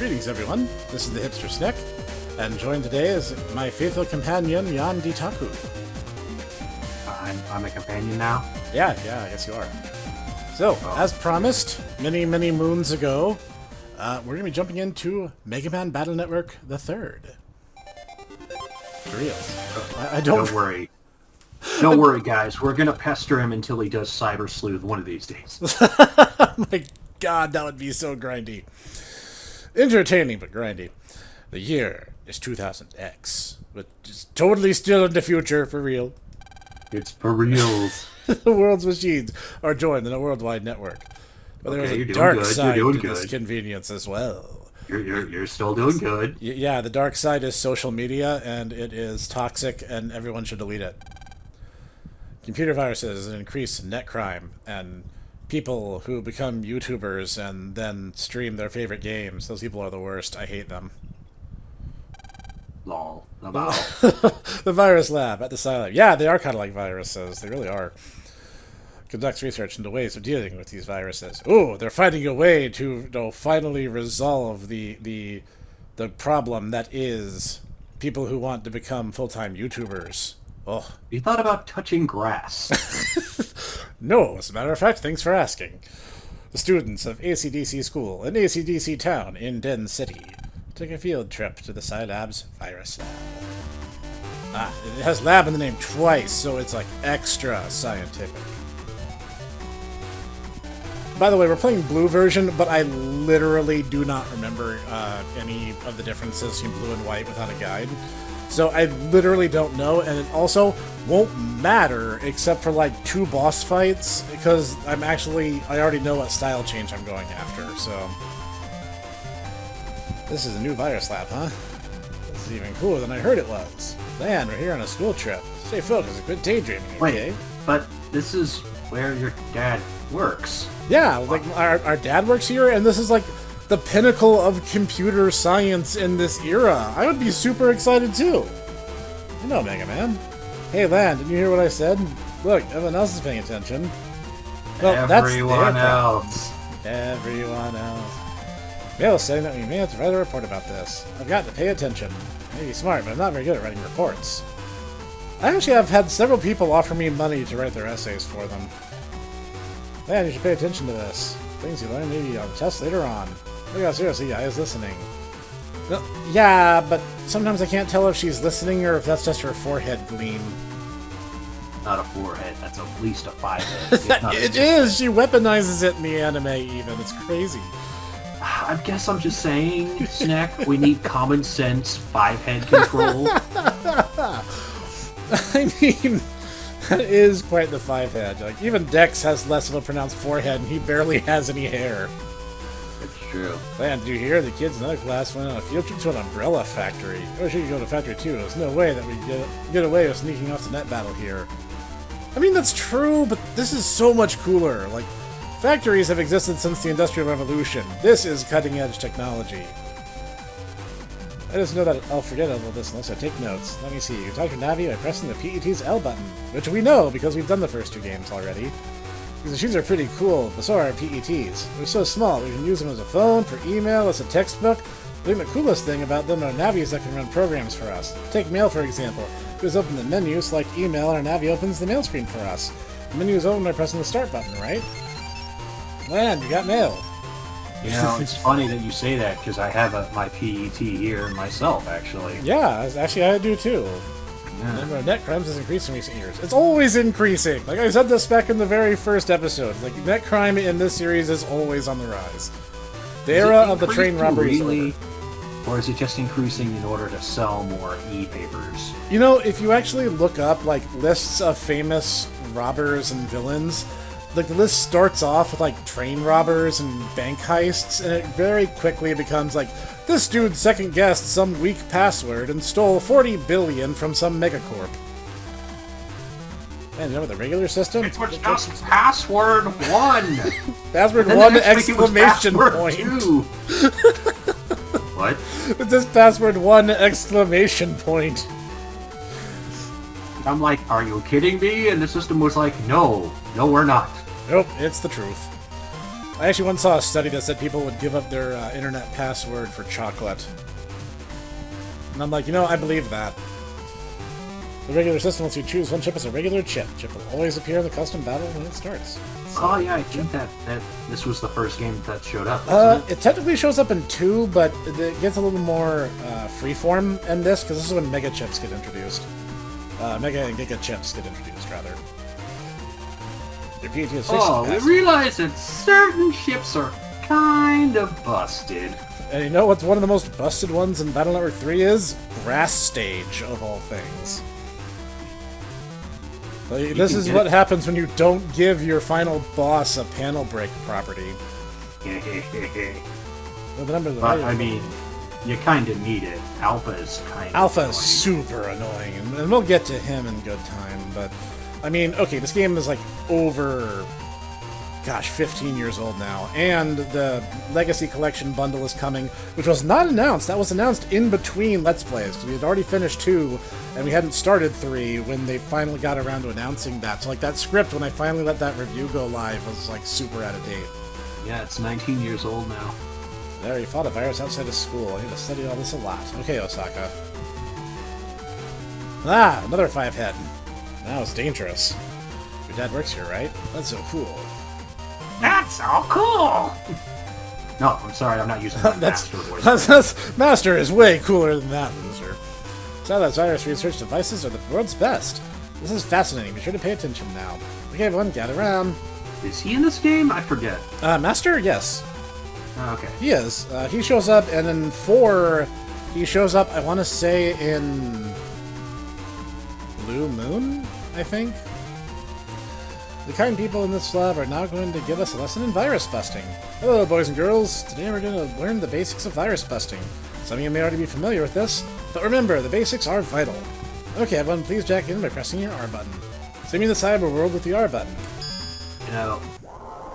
Greetings, everyone. This is the Hipster Snek, and joined today is my faithful companion, Dietaku. I'm a companion now? Yeah, I guess you are. So, as promised, many moons ago, we're going to be jumping into MegaMan Battle Network the Third. For reals. Don't worry. Don't worry, guys. We're going to pester him until he does Cyber Sleuth one of these days. Oh my god, that would be so grindy. Entertaining, but grindy. The year is 2000X, which is totally still in the future, for real. It's for reals. The world's machines are joined in a worldwide network. But there's a dark side to this convenience as well. You're still doing good. Yeah, the dark side is social media, and it is toxic, and everyone should delete it. Computer viruses increase net crime, and people who become YouTubers and then stream their favorite games. Those people are the worst. I hate them. Lol. The virus lab at the Sci-Fi. Yeah, they are kind of like viruses. They really are. Conducts research into ways of dealing with these viruses. Ooh, they're finding a way to finally resolve the problem that is people who want to become full-time YouTubers. Oh. You thought about touching grass? No, as a matter of fact, thanks for asking. The students of ACDC School in ACDC Town in Den City took a field trip to the Scilab's Virus Lab. It has lab in the name twice, so it's like extra scientific. By the way, we're playing blue version, but I literally do not remember any of the differences between blue and white without a guide. So I literally don't know, and it also won't matter except for like 2 boss fights, because I already know what style change I'm going after, so. This is a new virus lab, huh? This is even cooler than I heard it was. Man, we're here on a school trip. Stay focused and quit daydreaming, okay? Wait, but this is where your dad works. Yeah, like our dad works here, and this is like the pinnacle of computer science in this era. I would be super excited too. I know, Mega Man. Hey, Lan, did you hear what I said? Look, everyone else is paying attention. Well, everyone else. Everyone else. Mail is saying that we may have to write a report about this. I've got to pay attention. I may be smart, but I'm not very good at writing reports. I actually have had several people offer me money to write their essays for them. Man, you should pay attention to this. Things you learn maybe on tests later on. Look how seriously I is listening. Well, yeah, but sometimes I can't tell if she's listening or if that's just her forehead gleam. Not a forehead, that's at least a 5-head. It is! She weaponizes it in the anime even. It's crazy. I guess I'm just saying, Snek, we need common sense 5-head control. I mean, that is quite the 5-head. Like, even Dex has less of a pronounced forehead, and he barely has any hair. It's true. Man, did you hear? The kids in another class went on a field trip to an umbrella factory. I wish we could go to a factory too. There's no way that we'd get away with sneaking off the net battle here. I mean, that's true, but this is so much cooler. Like, factories have existed since the Industrial Revolution. This is cutting-edge technology. I just know that I'll forget all this unless I take notes. Let me see. You talk to Navi by pressing the PET's L button, which we know because we've done the first 2 games already. These machines are pretty cool, but so are our PETs. They're so small, we can use them as a phone, for email, as a textbook. I think the coolest thing about them are Navis that can run programs for us. Take mail, for example. We just open the menu, select email, and our Navi opens the mail screen for us. The menu is open by pressing the start button, right? Land, you got mail. You know, it's funny that you say that, because I have my PET here myself, actually. Yeah, actually I do too. Yeah. The number of net crimes has increased in recent years. It's always increasing! Like I said this back in the very first episode. Like, net crime in this series is always on the rise. The era of the train robbery is over. Or is it just increasing in order to sell more e-papers? You know, if you actually look up, like, lists of famous robbers and villains, like, the list starts off with, like, train robbers and bank heists, and it very quickly becomes like, this dude second-guessed some weak password and stole 40 billion from some megacorp. Man, you know, with the regular system? It was just password 1! Password 1, exclamation point! 2. What? It's just password 1, exclamation point. I'm like, are you kidding me? And the system was like, no, we're not. Nope, it's the truth. I actually once saw a study that said people would give up their internet password for chocolate. And I'm like, you know, I believe that. The regular system lets you choose one chip as a regular chip. Chip will always appear in the custom battle when it starts. So, oh yeah, I think that this was the first game that showed up. Wasn't it technically shows up in 2, but it gets a little more freeform in this, because this is when Mega Chips get introduced. Mega and Giga Chips get introduced, rather. Your PAT is we realize that certain ships are kind of busted. And you know what's one of the most busted ones in Battle Network 3 is? Grass Stage, of all things. This is what happens when you don't give your final boss a panel break property. But, I mean, you kind of need it. Alpha is kind of Alpha is super annoying, and we'll get to him in good time, but... I mean, okay, this game is, like, over... Gosh, 15 years old now, and the Legacy Collection bundle is coming, which was not announced. That was announced in between Let's Plays, because we had already finished 2, and we hadn't started 3 when they finally got around to announcing that. So, like, that script, when I finally let that review go live, was, like, super out of date. Yeah, it's 19 years old now. There, you fought a virus outside of school. I need to study all this a lot. Okay, Osaka. Ah, another 5-head. Now it's dangerous. Your dad works here, right? That's so cool. That's so cool! No, I'm sorry, I'm not using that master voice. Master is way cooler than that, loser. So that virus research devices are the world's best. This is fascinating. Be sure to pay attention now. Okay, everyone, gather around. Is he in this game? I forget. Master? Yes. Okay. He is. He shows up, and in 4, he shows up, I want to say, in... Blue Moon, I think? The kind people in this lab are now going to give us a lesson in virus busting. Hello, boys and girls. Today we're going to learn the basics of virus busting. Some of you may already be familiar with this, but remember, the basics are vital. Okay, everyone, please jack in by pressing your R button. See me in the cyber world with the R button. You know,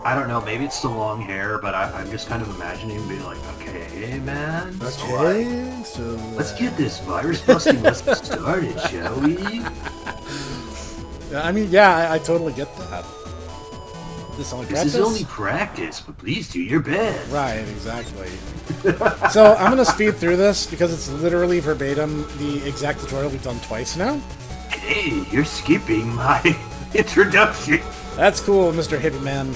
I don't know, maybe it's the long hair, but I'm just kind of imagining being like, okay, man. Okay, so... let's get this virus busting lesson started, shall we? I mean, yeah, I totally get that. This is only practice, but please do your best. Right, exactly. So, I'm going to speed through this, because it's literally verbatim the exact tutorial we've done twice now. Hey, you're skipping my introduction. That's cool, Mr. Hippie Man.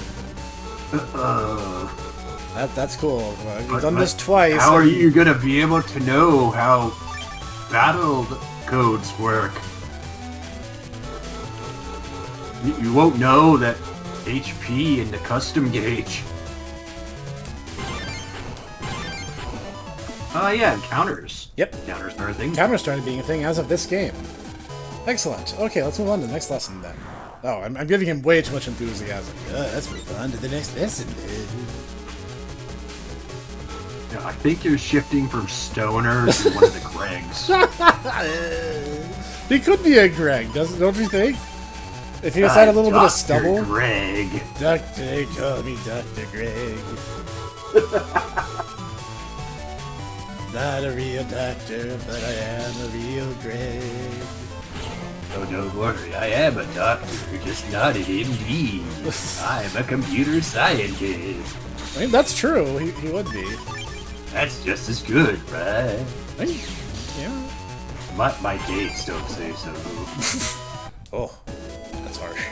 That's cool. We've done this twice. How are you going to be able to know how battle codes work? You won't know that HP in the custom gauge. Oh yeah, and counters. Yep. Counters are a thing. Counters started being a thing as of this game. Excellent. Okay, let's move on to the next lesson then. Oh, I'm giving him way too much enthusiasm. Let's move on to the next lesson. Yeah, I think you're shifting from Stoner to one of the Gregs. He could be a Greg, don't you think? If he just had a little bit of stubble. Dr. Greg. Doctor, call me Dr. Greg. Not a real doctor, but I am a real Greg. Oh, don't worry, I am a doctor, just not an MD. I'm a computer scientist. I mean, that's true, he would be. That's just as good, right? I mean, yeah. My dates don't say so. Oh, that's harsh.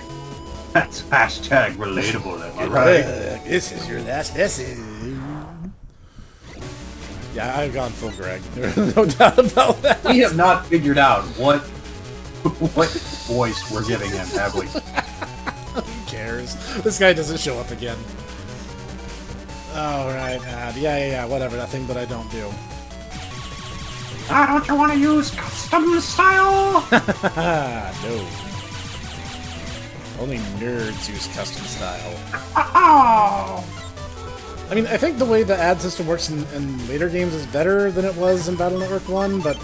That's hashtag relatable, am I right? This is your last lesson. Yeah, I've gone full Greg. There's no doubt about that. We have not figured out what voice we're giving him, have we? Who cares? This guy doesn't show up again. Alright, yeah, whatever, that thing that I don't do. Don't you want to use custom style? No. Only nerds use custom style. Oh! I mean, I think the way the ad system works in later games is better than it was in Battle Network 1, but,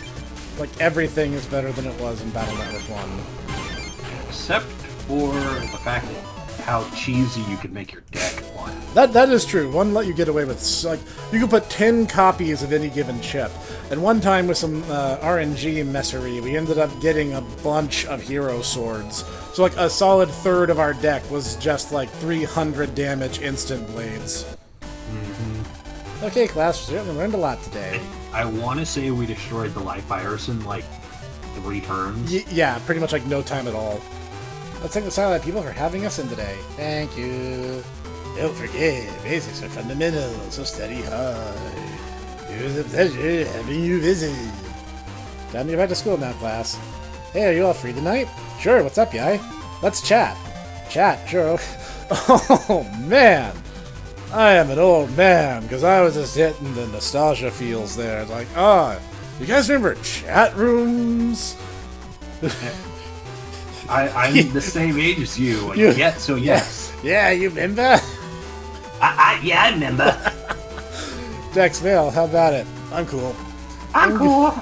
like, everything is better than it was in Battle Network 1. Except for the fact that how cheesy you could make your deck once. That is true. One let you get away with, like, you could put 10 copies of any given chip. And one time with some RNG messery, we ended up getting a bunch of hero swords. So, like, a solid third of our deck was just, like, 300 damage instant blades. Okay, class, we certainly learned a lot today. I want to say we destroyed the live fires in, like, 3 turns. Yeah, pretty much, like, no time at all. Let's thank the Silent people for having us in today. Thank you. Don't forget, basics are fundamental, so study hard. It was a pleasure having you visit. Time to get back to school now, class. Hey, are you all free tonight? Sure, what's up, Yai? Let's chat. Chat, sure. Oh, man. I am an old man, because I was just hitting the nostalgia feels there. It's like, you guys remember chat rooms? I'm the same age as you. Yes. Yeah, you remember? Yeah, I remember. Dex Vale, how about it? I'm cool. I'm cool.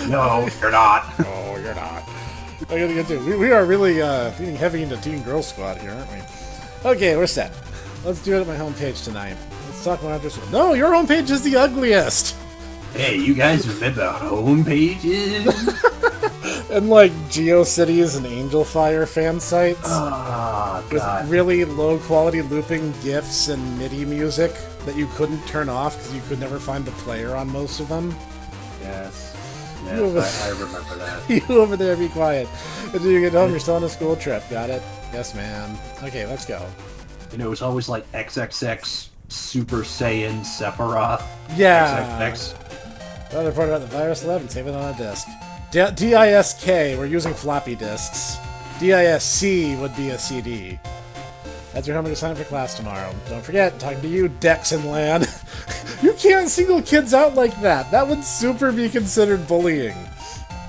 No, you're not. Oh, you're not. I gotta get to. We are really leaning heavy into Teen Girl Squad here, aren't we? Okay, we're set. Let's do it at my homepage tonight. Let's talk about after school. No, your homepage is the ugliest. Hey, you guys remember homepages? And like GeoCities and Angel Fire fan sites. Oh, with God. really low quality looping GIFs and MIDI music that you couldn't turn off because you could never find the player on most of them. Yes, I remember that. You over there, be quiet. Until you get home, you're still on a school trip. Got it? Yes, ma'am. Okay, let's go. You know, it was always like XXX Super Saiyan Sephiroth. Yeah. XXX. I'll report about the virus lab and save it on a disk. DISK, we're using floppy disks. DISC would be a CD. That's your homework to sign up for class tomorrow. Don't forget, talking to you, Dex and Lan. You can't single kids out like that. That would super be considered bullying.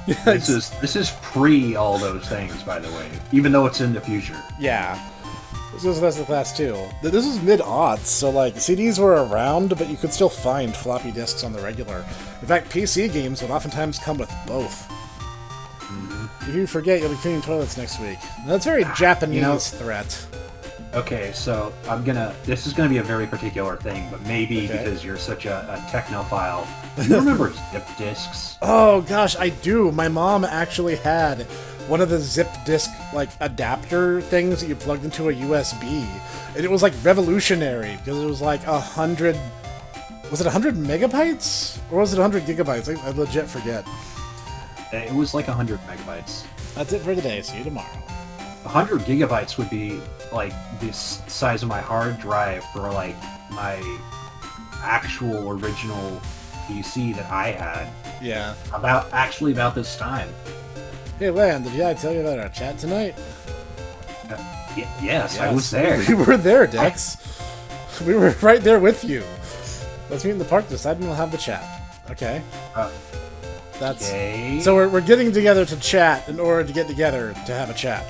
This is pre all those things, by the way. Even though it's in the future. Yeah. This was the rest of the class, too. This was mid-aughts, so, like, CDs were around, but you could still find floppy disks on the regular. In fact, PC games would oftentimes come with both. If you forget, you'll be cleaning toilets next week. That's a very Japanese threat. Okay, so this is gonna be a very particular thing, but maybe because you're such a technophile. You remember zip disks? Oh, gosh, I do. My mom actually had one of the zip disk, like, adapter things that you plugged into a USB. And it was, like, revolutionary, because it was, like, 100... Was it 100 megabytes? Or was it 100 gigabytes? I legit forget. It was like 100 megabytes. That's it for the day. See you tomorrow. 100 gigabytes would be, like, the size of my hard drive for, like, my actual original PC that I had. Yeah. About this time. Hey, Lan, did I tell you about our chat tonight? Yes, I was there. We were there, Dex. We were right there with you. Let's meet in the park to decide and we'll have the chat. Okay. That's okay. So we're getting together to chat in order to get together to have a chat.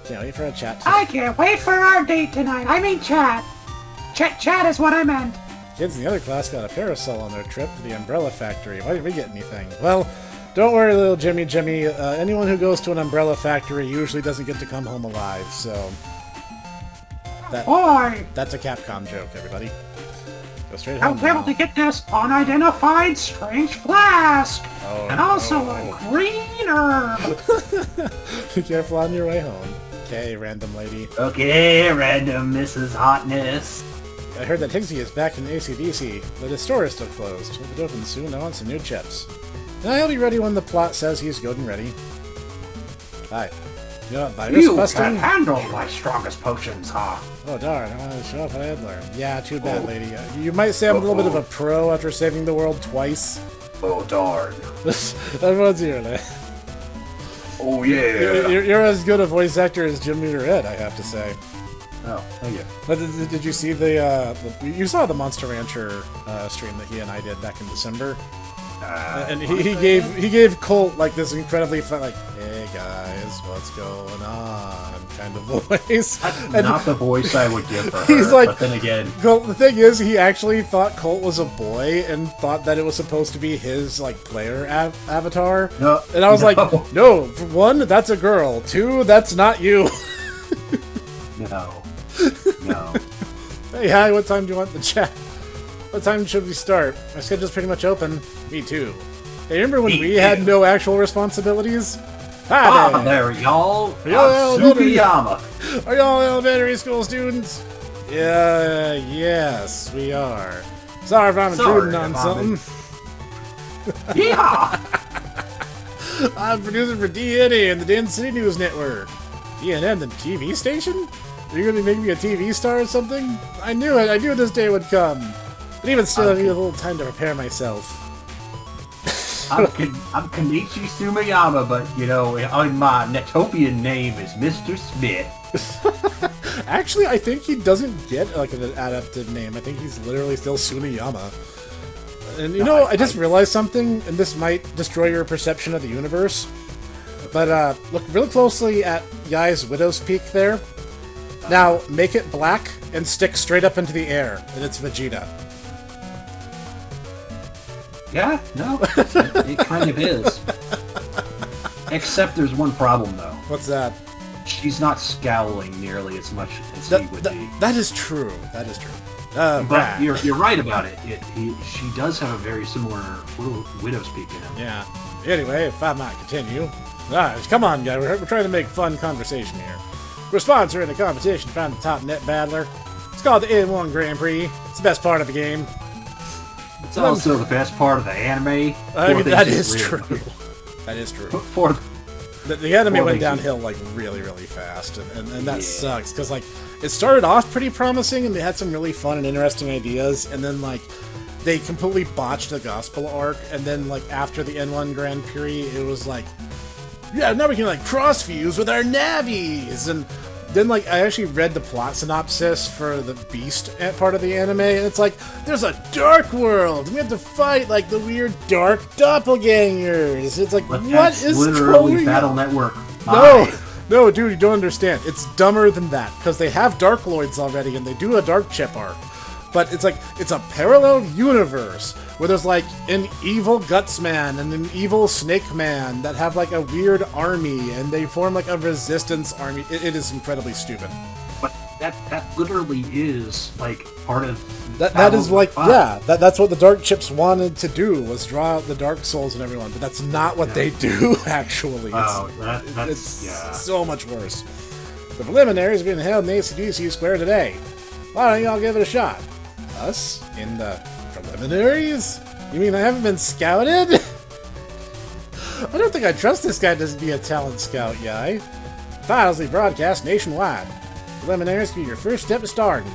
Can't wait for a chat. I can't wait for our date tonight. I mean chat. Chat is what I meant. Kids in the other class got a parasol on their trip to the Umbrella Factory. Why didn't we get anything? Well, don't worry, little Jimmy. Anyone who goes to an Umbrella Factory usually doesn't get to come home alive, so... That's a Capcom joke, everybody. Go straight home I'll be able to get this unidentified strange flask! And also a green herb! Be careful on your way home. Okay, random lady. Okay, random Mrs. Hotness. I heard that Higsy is back in AC/DC, but his store is still closed. He'll be open soon. I want some new chips. Now he'll be ready when the plot says he's good and ready. Hi. You know what virus busting? You can handle my strongest potions, huh? Oh darn, I wanted to show off what I had learned. Yeah, too bad, lady. You might say I'm a little bit of a pro after saving the world twice. Oh darn. Everyone's here, man. Oh yeah. You're as good a voice actor as Jimmy Red, I have to say. Oh yeah. But did you see you saw the Monster Rancher stream that he and I did back in December? And he gave Colt like this incredibly fun, like, hey guys, what's going on kind of voice. And not the voice I would give for her. He's like, but then again, Colt, the thing is, he actually thought Colt was a boy and thought that it was supposed to be his like player avatar. No, and I was like, no, for one, that's a girl. Two, that's not you. No. Hey, hi, what time do you want the chat? What time should we start? My schedule's pretty much open. Me too. Hey, remember when we had no actual responsibilities? Hi there, y'all. Are y'all Tsukiyama. Are y'all elementary school students? Yeah, yes, we are. Sorry if I'm intruding on something. Yeah. I'm producer for DNA and the Dan City News Network. DNN, the TV station? Are you gonna make me a TV star or something? I knew it. I knew this day would come. But even still, I need a little time to prepare myself. I'm Kenichi Sumayama, but, you know, my Netopian name is Mr. Smith. Actually, I think he doesn't get like an adapted name. I think he's literally still Sunayama. And you know, I just realized something, and this might destroy your perception of the universe. But look really closely at Yai's Widow's Peak there. Now, make it black and stick straight up into the air, and it's Vegeta. Yeah, no, it kind of is. Except there's one problem, though. What's that? She's not scowling nearly as much as he would be. That is true. That is true. But you're right about it. She does have a very similar Widow's Peak in him. Yeah. Anyway, if I might continue. Alright, come on, guys. We're trying to make fun conversation here. We're sponsoring a competition to find the top net battler. It's called the N1 Grand Prix. It's the best part of the game. It's also the best part of the anime. I mean, that is true. That is true. The anime went downhill like really, really fast, and that sucks because like it started off pretty promising, and they had some really fun and interesting ideas, and then like they completely botched the gospel arc, and then like after the N1 Grand Prix, it was like, yeah, now we can like cross fuse with our navies, and then like I actually read the plot synopsis for the Beast part of the anime, and it's like there's a dark world, and we have to fight like the weird dark doppelgangers. It's like but what is literally going Battle on? Network? No, dude, you don't understand. It's dumber than that because they have Darkloids already, and they do a Dark Chip arc. But it's like, it's a parallel universe where there's like an evil Gutsman and an evil Snake Man that have like a weird army, and they form like a resistance army. It is incredibly stupid. But that literally is like part of that is like, yeah, that's what the Dark Chips wanted to do, was draw out the Dark Souls and everyone, but that's not what they do, actually. It's so much worse. The preliminaries are being held in the ACDC Square today. Why don't y'all give it a shot? Us? In the preliminaries? You mean I haven't been scouted? I don't think I trust this guy to be a talent scout, Yai. Finals will be broadcast nationwide. Preliminaries can be your first step to starting.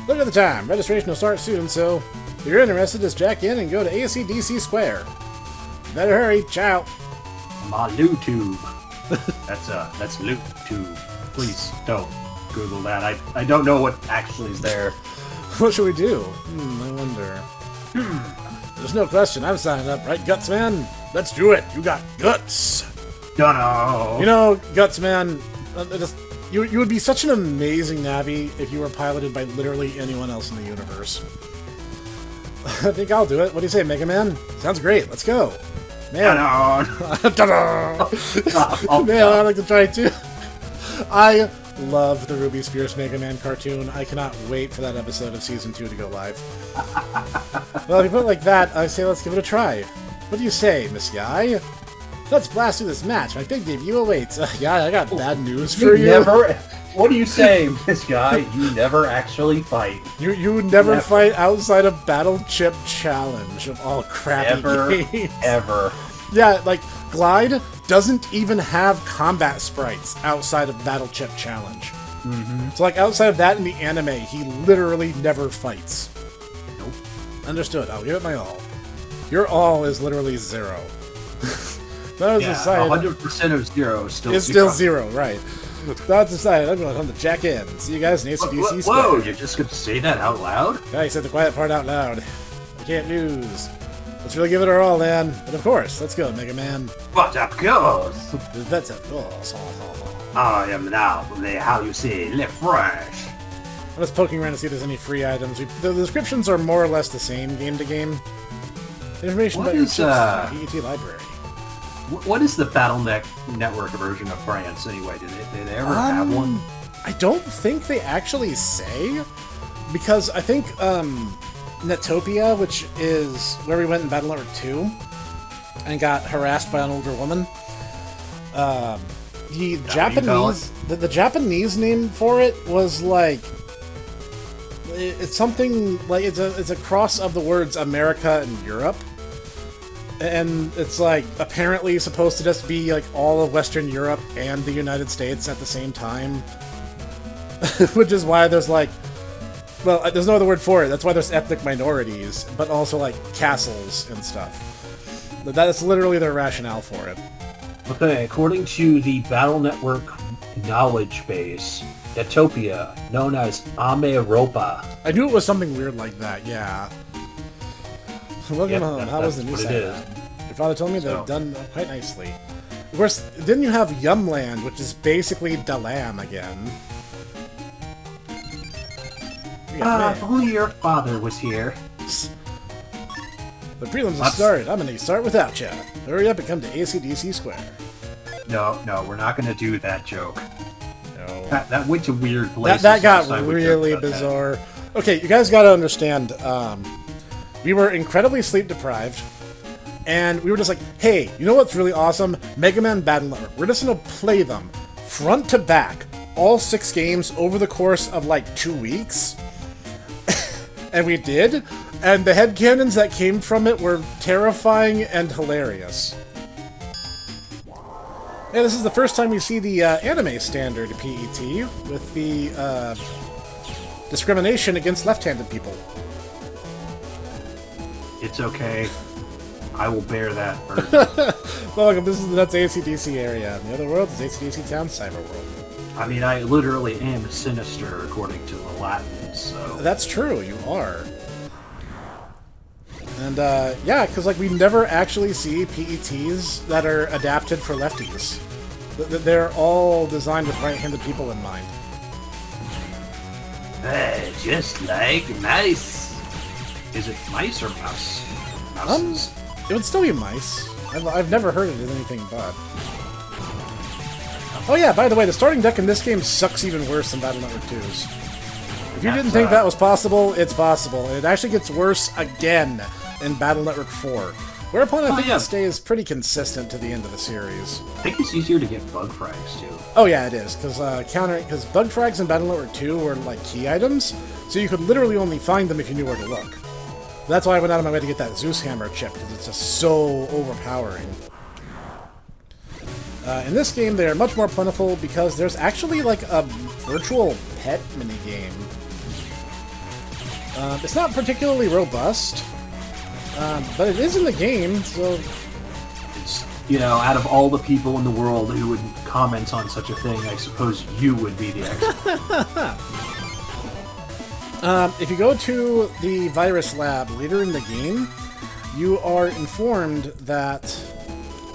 Look at the time. Registration will start soon, so if you're interested, just check in and go to ACDC Square. You better hurry. Ciao. My LooTube. That's LooTube. Please don't Google that. I don't know what actually is there. What should we do? I wonder. There's no question. I'm signing up, right, Guts Man? Let's do it. You got guts. Dunno. You know, Guts Man, you would be such an amazing Navi if you were piloted by literally anyone else in the universe. I think I'll do it. What do you say, Mega Man? Sounds great. Let's go. Man. Man, I'd like to try too. I love the Ruby Spears Mega Man cartoon. I cannot wait for that episode of Season 2 to go live. Well, if you put it like that, I say let's give it a try. What do you say, Miss Yai? Let's blast through this match. My big debut awaits. Yai, I got bad news for you. What do you say, Miss Guy? You never actually fight. You never fight outside of Battle Chip Challenge of all crappy games. Ever. Yeah, like, Glide doesn't even have combat sprites outside of Battle Chip Challenge. Mm-hmm. So, like, outside of that in the anime, he literally never fights. Nope. Understood. I'll give it my all. Your all is literally 0. That was decided. 100% of 0 is still 0. It's still 0, right. That's decided. I'm going to come to check in. See you guys in ACDC Square. Whoa, you're just going to say that out loud? Yeah, you said the quiet part out loud. I can't lose. Let's really give it our all, man. But of course, let's go, Mega Man. But of course. That's of course. I am now, how you say, left fresh. I'm just poking around to see if there's any free items. The descriptions are more or less the same game to game. Information about your chips in the ET library. What is the Battle Network version of France anyway? Did they ever have one? I don't think they actually say, because I think Netopia, which is where we went in Battle Network 2, and got harassed by an older woman. The Japanese name for it was like it's something like it's a cross of the words America and Europe, and it's like apparently supposed to just be like all of Western Europe and the United States at the same time, which is why there's like, well, there's no other word for it. That's why there's ethnic minorities, but also like castles and stuff. That's literally their rationale for it. Okay, according to the Battle Network knowledge base, Dietopia, known as Ameropa. I knew it was something weird like that, yeah. Welcome home. How was the new setup? Your father told me they've done quite nicely. Of course, then you have Yumland, which is basically Dalam again. If only your father was here. The prelims have started. I'm gonna start without ya. Hurry up and come to AC/DC Square. No, we're not gonna do that joke. No. That went to weird places. That got really bizarre. Okay, you guys gotta understand, we were incredibly sleep deprived, and we were just like, hey, you know what's really awesome? MegaMan Battle Network. We're just gonna play them front to back, all 6 games over the course of like 2 weeks. And we did, and the headcanons that came from it were terrifying and hilarious. And this is the first time we see the anime standard PET with the discrimination against left-handed people. It's okay. I will bear that burden. Welcome, this is the Nuts AC/DC area. In the other world is AC/DC Town Cyber World. I mean, I literally am sinister according to the Latins, so... That's true, you are. And, yeah, because, like, we never actually see PETs that are adapted for lefties. They're all designed with right-handed people in mind. Just like mice. Is it mice or mouse? Mouses? It would still be mice. I've never heard it as anything but. Oh yeah, by the way, the starting deck in this game sucks even worse than Battle Network 2's. If you didn't think that was possible, it's possible. And it actually gets worse again in Battle Network 4. Whereupon I think it stays pretty consistent to the end of the series. I think it's easier to get bug frags, too. Oh yeah, it is, because bug frags in Battle Network 2 were like key items, so you could literally only find them if you knew where to look. That's why I went out of my way to get that Zeus Hammer chip, because it's just so overpowering. In this game, they are much more plentiful because there's actually like a virtual pet minigame. It's not particularly robust, but it is in the game, so... It's, you know, out of all the people in the world who would comment on such a thing, I suppose you would be the expert. If you go to the virus lab later in the game, you are informed that...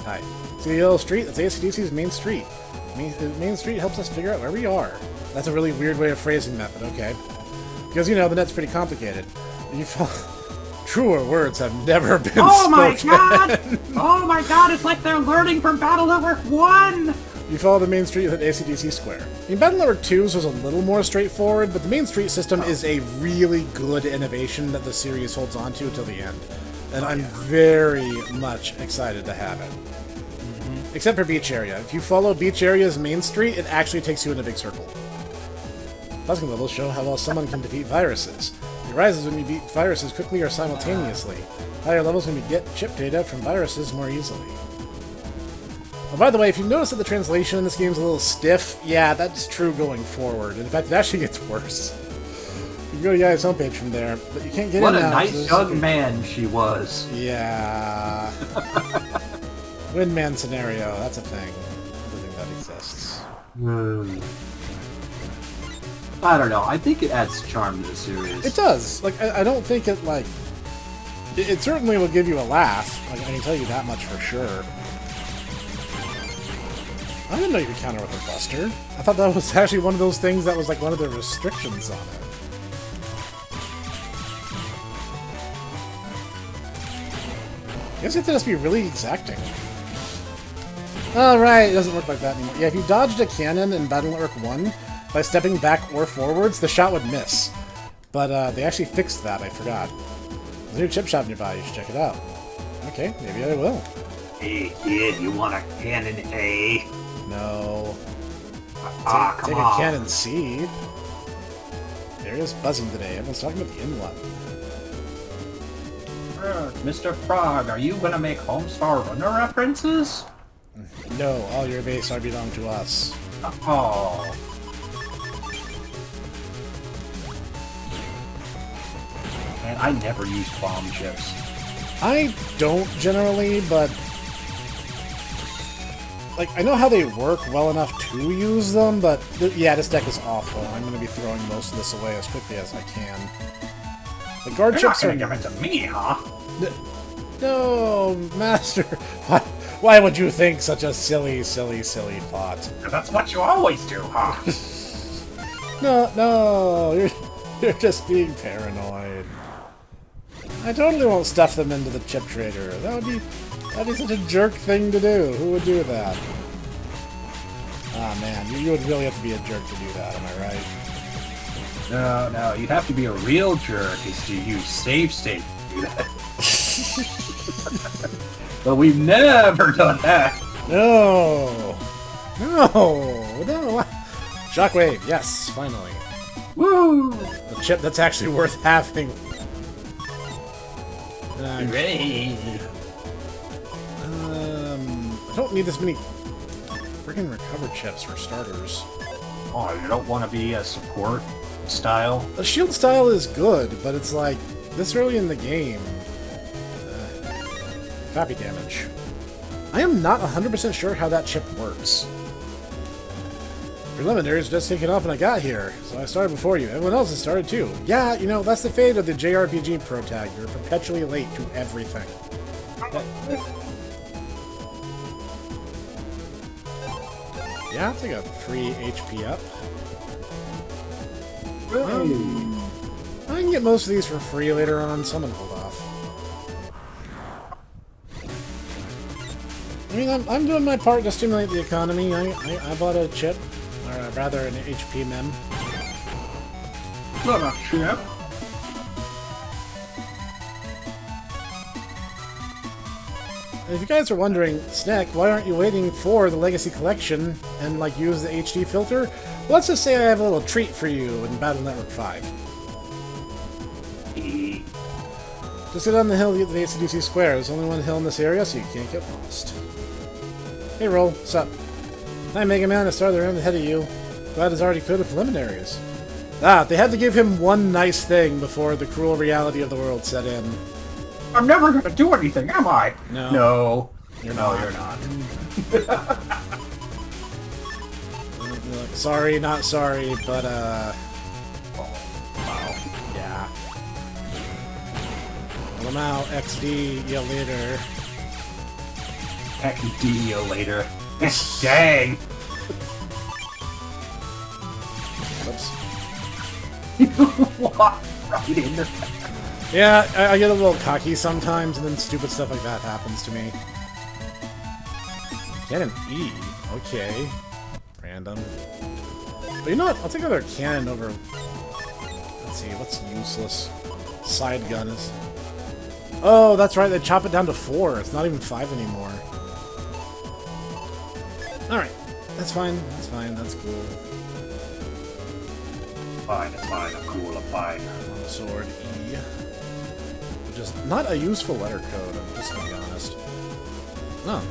Hi. See the yellow street? That's AC/DC's main street. The main street helps us figure out where we are. That's a really weird way of phrasing that, but okay. Because, you know, the net's pretty complicated. Truer words have never been spoken. My god! Oh my god, it's like they're learning from Battle Network 1! You follow the main street at AC/DC Square. I mean, Battle Network 2's was a little more straightforward, but the main street system is a really good innovation that the series holds on to until the end. And I'm very much excited to have it. Except for Beach Area. If you follow Beach Area's main street, it actually takes you in a big circle. Buzzing levels show how well someone can defeat viruses. It rises when you beat viruses quickly or simultaneously. Higher levels when you get chip data from viruses more easily. Oh, by the way, if you notice that the translation in this game is a little stiff, yeah, that's true going forward. In fact, it actually gets worse. You can go to Yaya's homepage from there, but you can't get in now. What a nice young man she was. Yeah. Windman scenario, that's a thing. I think that exists. I don't know. I think it adds charm to the series. It does. Like, I don't think it, like... It certainly will give you a laugh. Like, I can tell you that much for sure. I didn't know you could counter with a buster. I thought that was actually one of those things that was, like, one of the restrictions on it. I guess you have to just be really exacting. Alright, it doesn't work like that anymore. Yeah, if you dodged a cannon in Battle Network 1 by stepping back or forwards, the shot would miss. But they actually fixed that, I forgot. There's a new chip shop nearby, you should check it out. Okay, maybe I will. Hey kid, you want a cannon A? No. Come Take on. a cannon C. There is buzzing today. Everyone's talking about the N1. Mr. Frog, are you gonna make Homestar Runner references? No, all your base are belong to us. Oh. Man, I never use bomb chips. I don't generally, but... Like, I know how they work well enough to use them, but... yeah, this deck is awful. I'm going to be throwing most of this away as quickly as I can. The guard You're chips not are... gonna give it to me, huh? No, Master. Why would you think such a silly thought? That's what you always do, huh? No, you're just being paranoid. I totally won't stuff them into the chip trader. That'd be such a jerk thing to do. Who would do that? Ah, man, you would really have to be a jerk to do that, am I right? No, you'd have to be a real jerk is to use save state to do that. But we've never done that. No! Shockwave, yes, finally. Woo! The chip that's actually worth having. Hooray! I don't need this many freaking recover chips for starters. Oh, you don't want to be a support style? The shield style is good, but it's like, this early in the game. Copy damage. I am not 100% sure how that chip works. Preliminaries just taken off when I got here, so I started before you. Everyone else has started too. Yeah, you know, that's the fate of the JRPG pro tag. You're perpetually late to everything. Yeah, I'll take a free HP up. I can get most of these for free later on, so I'm gonna hold off. I mean, I'm doing my part to stimulate the economy. I bought a chip, or rather an HP mem. Not a chip. And if you guys are wondering, Snek, why aren't you waiting for the Legacy Collection and, like, use the HD filter? Well, let's just say I have a little treat for you in Battle Network 5. Just sit on the hill to get to the ACDC Square. There's only one hill in this area, so you can't get lost. Hey, Roll. What's up? Hi, Mega Man. I started around ahead of you. Glad it's already cleared the preliminaries. Ah, they had to give him one nice thing before the cruel reality of the world set in. I'm never gonna do anything, am I? No. You're No, not. you're not. Sorry, not sorry, but, Wow. yeah. Pull him out, XD, you later. Heck, you later. Dang! Whoops. What? Right in the... Yeah, I get a little cocky sometimes, and then stupid stuff like that happens to me. Cannon E. Okay. Random. But you know what? I'll take another cannon over... Let's see, what's useless? Side gun is... Oh, that's right, they chop it down to 4. It's not even 5 anymore. Alright. That's fine, that's cool. Fine, it's fine, I'm cool, I'm fine. On the sword, E. Just not a useful letter code, I'm just gonna be honest. Oh,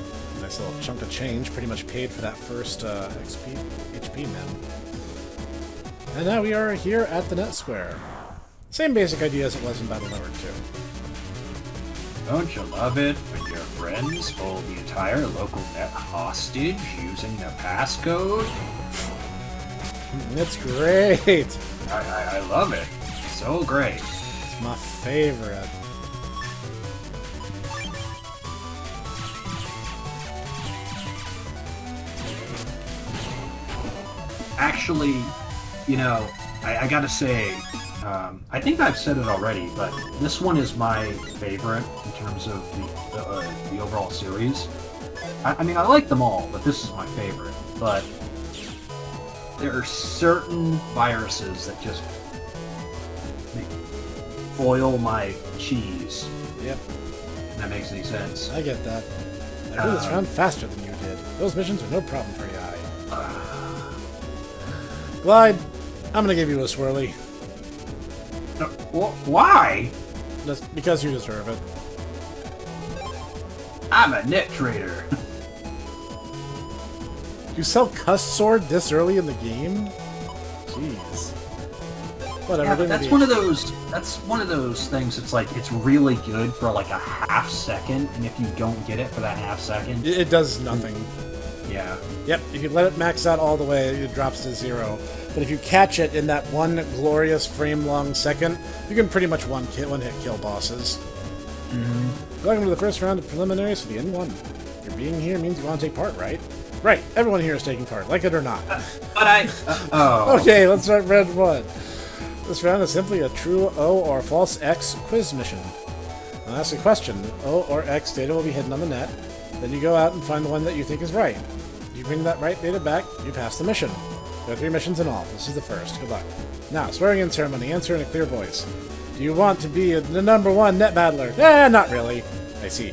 nice little chunk of change, pretty much paid for that first HP mem. And now we are here at the Net Square. Same basic idea as it was in Battle Network 2. Don't you love it when your friends hold the entire local net hostage using the passcode? It's great! I love it. So great. It's my favorite. Actually, you know, I gotta say, I think I've said it already, but this one is my favorite in terms of the overall series. I mean, I like them all, but this is my favorite. But there are certain viruses that just foil my cheese. Yep. If that makes any sense. I get that. I did this round faster than you did. Those missions are no problem for you. Glide, I'm gonna give you a swirly. Why? Just because you deserve it. I'm a net trader. You sell Cuss Sword this early in the game? Jeez. Whatever. Yeah, that's one of those. That's one of those things. It's like it's really good for like a half second, and if you don't get it for that half second, It does nothing. yeah. Yep, if you let it max out all the way, it drops to 0. But if you catch it in that one glorious frame-long second, you can pretty much one-hit kill bosses. Welcome to the first round of preliminaries for the N1. Your being here means you want to take part, right? Right, everyone here is taking part, like it or not. But I. Oh. Okay, let's start round 1. This round is simply a true O or false X quiz mission. I'll ask a question. O or X data will be hidden on the net. Then you go out and find the one that you think is right. You bring that right data back, you pass the mission. There are 3 missions in all. This is the first. Good luck. Now, swearing-in ceremony. Answer in a clear voice. Do you want to be the #1 net battler? Eh, not really. I see.